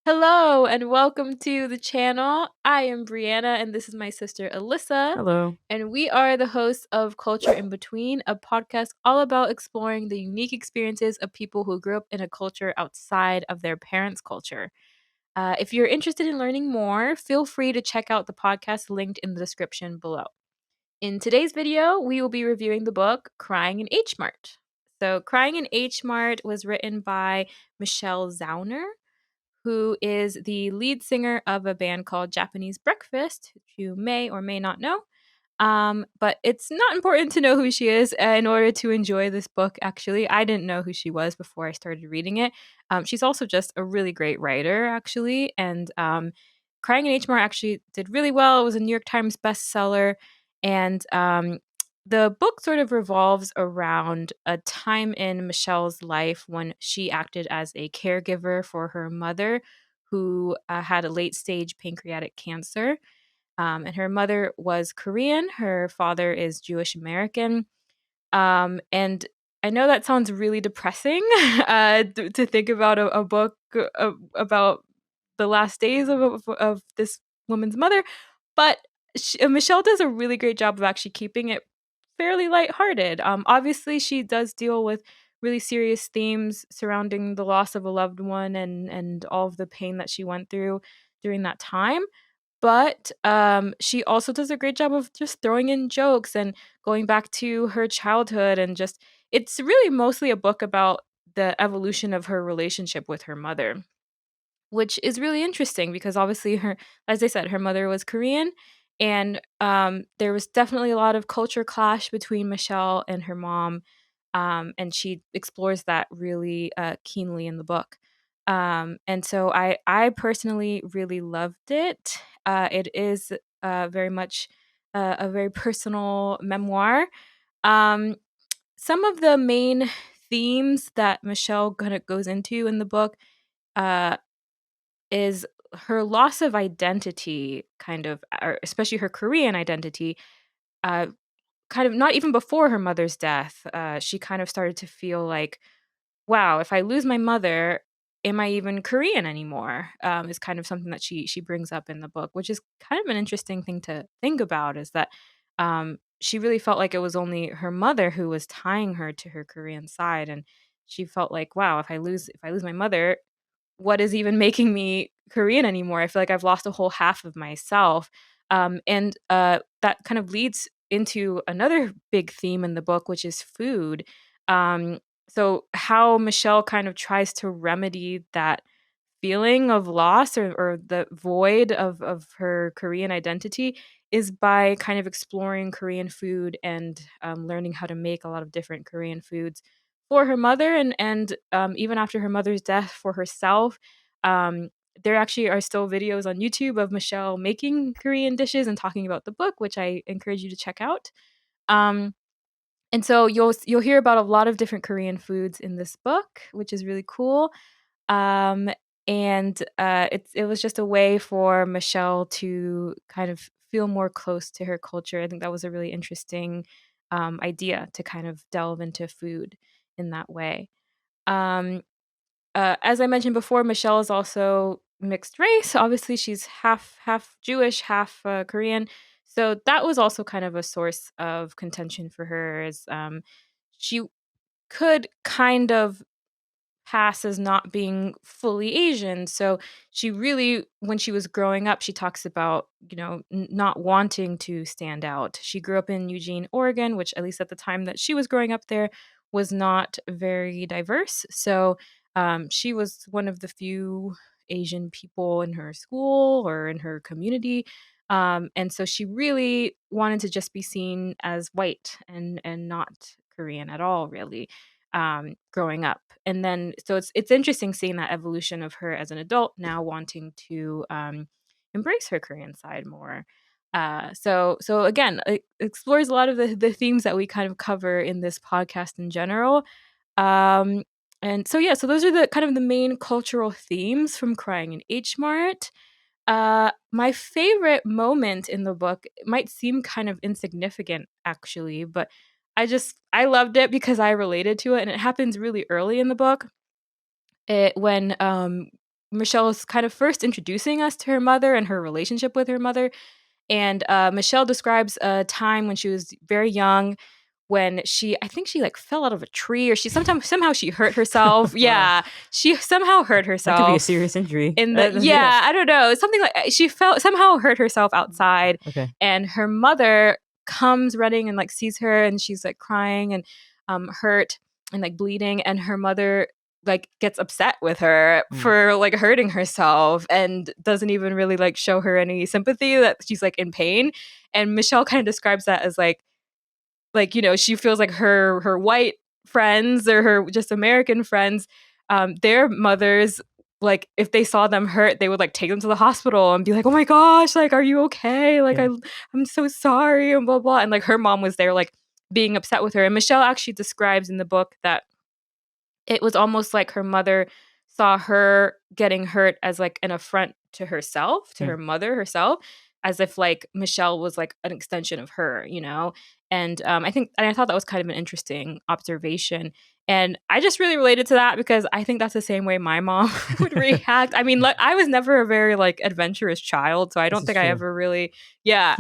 Hello and welcome to the channel. I am Brianna and this is my sister Alyssa. Hello. And we are the hosts of Culture in Between, a podcast all about exploring the unique experiences of people who grew up in a culture outside of their parents' culture. If you're interested in learning more, feel free to check out the podcast linked in the description below. In today's video, we will be reviewing the book Crying in H Mart. So, Crying in H Mart was written by Michelle Zauner, who is the lead singer of a band called Japanese Breakfast, which you may or may not know. But it's not important to know who she is in order to enjoy this book, actually. I didn't know who she was before I started reading it. She's also just a really great writer, actually. And Crying in H Mart actually did really well. It was a New York Times bestseller. And the book sort of revolves around a time in Michelle's life when she acted as a caregiver for her mother, who had a late stage pancreatic cancer. And her mother was Korean. Her father is Jewish American. And I know that sounds really depressing to think about a book about the last days of this woman's mother, but Michelle does a really great job of actually keeping it fairly lighthearted. Obviously, she does deal with really serious themes surrounding the loss of a loved one and all of the pain that she went through during that time. But she also does a great job of just throwing in jokes and going back to her childhood and just it's really mostly a book about the evolution of her relationship with her mother, which is really interesting because obviously her, as I said, her mother was Korean, and there was definitely a lot of culture clash between Michelle and her mom, and she explores that really keenly in the book. And so I personally really loved it. It is very much a very personal memoir. Um, some of the main themes that Michelle kind of goes into in the book uh, is her loss of identity, kind of, or especially her Korean identity, uh, kind of not even before her mother's death. She kind of started to feel like, wow, if I lose my mother, am I even Korean anymore? Is kind of something that she brings up in the book, which is kind of an interesting thing to think about. Is that she really felt like it was only her mother who was tying her to her Korean side, and she felt like, wow, if I lose my mother, what is even making me Korean anymore? I feel like I've lost a whole half of myself. And that kind of leads into another big theme in the book, which is food. So, how Michelle kind of tries to remedy that feeling of loss or the void of her Korean identity is by kind of exploring Korean food and learning how to make a lot of different Korean foods for her mother and even after her mother's death for herself. Um, there actually are still videos on YouTube of Michelle making Korean dishes and talking about the book, which I encourage you to check out. Um, and so you'll hear about a lot of different Korean foods in this book, which is really cool. Um, and it was just a way for Michelle to kind of feel more close to her culture. I think that was a really interesting idea to kind of delve into food in that way. Um, as I mentioned before, Michelle is also mixed race. Obviously, she's half Jewish, half Korean. So that was also kind of a source of contention for her. As she could kind of pass as not being fully Asian. So she really, when she was growing up, she talks about, not wanting to stand out. She grew up in Eugene, Oregon, which, at least at the time that she was growing up there, was not very diverse. So she was one of the few Asian people in her school or in her community. And so she really wanted to just be seen as white and not Korean at all, really, growing up. And then so it's interesting seeing that evolution of her as an adult now wanting to embrace her Korean side more. So again, it explores a lot of the themes that we kind of cover in this podcast in general. Um, and so yeah, so those are the kind of the main cultural themes from Crying in H Mart. My favorite moment in the book might seem kind of insignificant actually, but I loved it because I related to it, and it happens really early in the book. It when Michelle is kind of first introducing us to her mother and her relationship with her mother. And Michelle describes a time when she was very young, when I think she like fell out of a tree, or somehow she hurt herself. Wow. Yeah, she somehow hurt herself. That could be a serious injury. Yeah, I don't know, something like she somehow hurt herself outside. Okay. And her mother comes running and like sees her, and she's like crying and hurt and like bleeding, and her mother like gets upset with her for like hurting herself and doesn't even really like show her any sympathy that she's like in pain. And Michelle kind of describes that as like she feels like her white friends or her just American friends, their mothers, like if they saw them hurt, they would like take them to the hospital and be like, oh my gosh, like, are you okay? Like, I'm so sorry, and blah blah. And like her mom was there like being upset with her. And Michelle actually describes in the book that it was almost like her mother saw her getting hurt as like an affront to herself, to her mother herself, as if like Michelle was like an extension of her, And I thought that was kind of an interesting observation. And I just really related to that because I think that's the same way my mom would react. I mean, like, I was never a very like adventurous child, so I don't think I ever really, I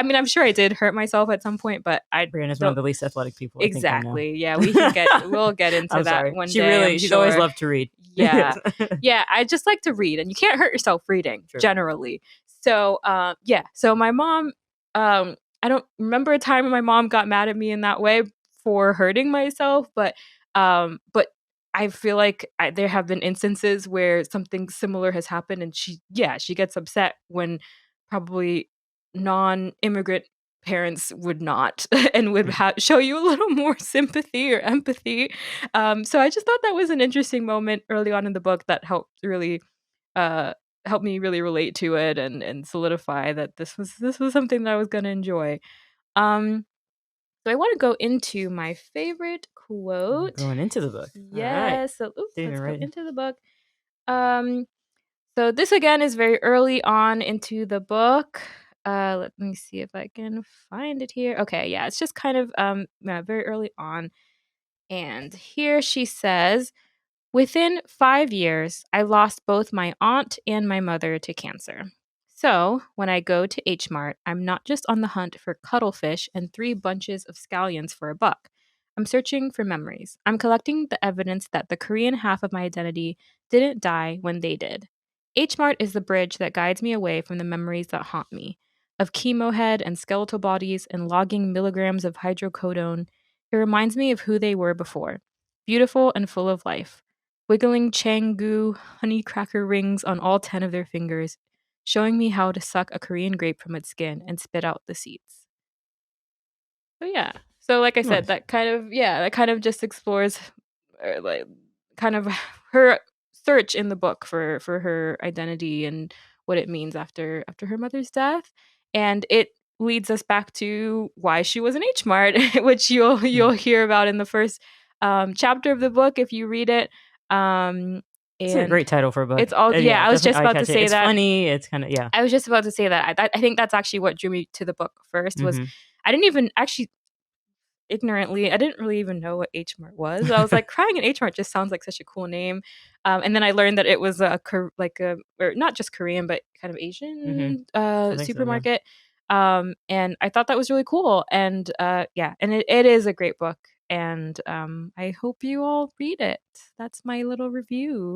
mean, I'm sure I did hurt myself at some point, but Brianna's one of the least athletic people. Exactly. Yeah, we'll get into that one she day. She's always loved to read. Yeah, yeah. I just like to read, and you can't hurt yourself reading generally. So, So my mom, I don't remember a time when my mom got mad at me in that way for hurting myself, but I feel like there have been instances where something similar has happened, and she gets upset when probably non-immigrant parents would not and would show you a little more sympathy or empathy. So I just thought that was an interesting moment early on in the book that helped me really relate to it and solidify that this was something that I was going to enjoy. So I want to go into my favorite quote. Going into the book. Yes. All right. So let's go into the book. So this again is very early on into the book. Let me see if I can find it here. Okay, yeah, it's just kind of very early on. And here she says, within 5 years, I lost both my aunt and my mother to cancer. So, when I go to H Mart, I'm not just on the hunt for cuttlefish and 3 bunches of scallions for a buck. I'm searching for memories. I'm collecting the evidence that the Korean half of my identity didn't die when they did. H Mart is the bridge that guides me away from the memories that haunt me of chemo head and skeletal bodies and logging milligrams of hydrocodone. It reminds me of who they were before, beautiful and full of life, wiggling Changgu honey cracker rings on all 10 of their fingers, showing me how to suck a Korean grape from its skin and spit out the seeds. So yeah. So like I said, that kind of just explores like kind of her search in the book for her identity and what it means after her mother's death. And it leads us back to why she was an H Mart, which you'll hear about in the first chapter of the book if you read it. It's a great title for a book. It's all I was just about to say that. It's funny. It's kind of I was just about to say that. I think that's actually what drew me to the book first. Was I didn't even actually ignorantly, I didn't really even know what H Mart was. I was like, crying in H Mart just sounds like such a cool name. And then I learned that it was or not just Korean, but kind of Asian supermarket. So, yeah. And I thought that was really cool. And and it is a great book. And I hope you all read it. That's my little review.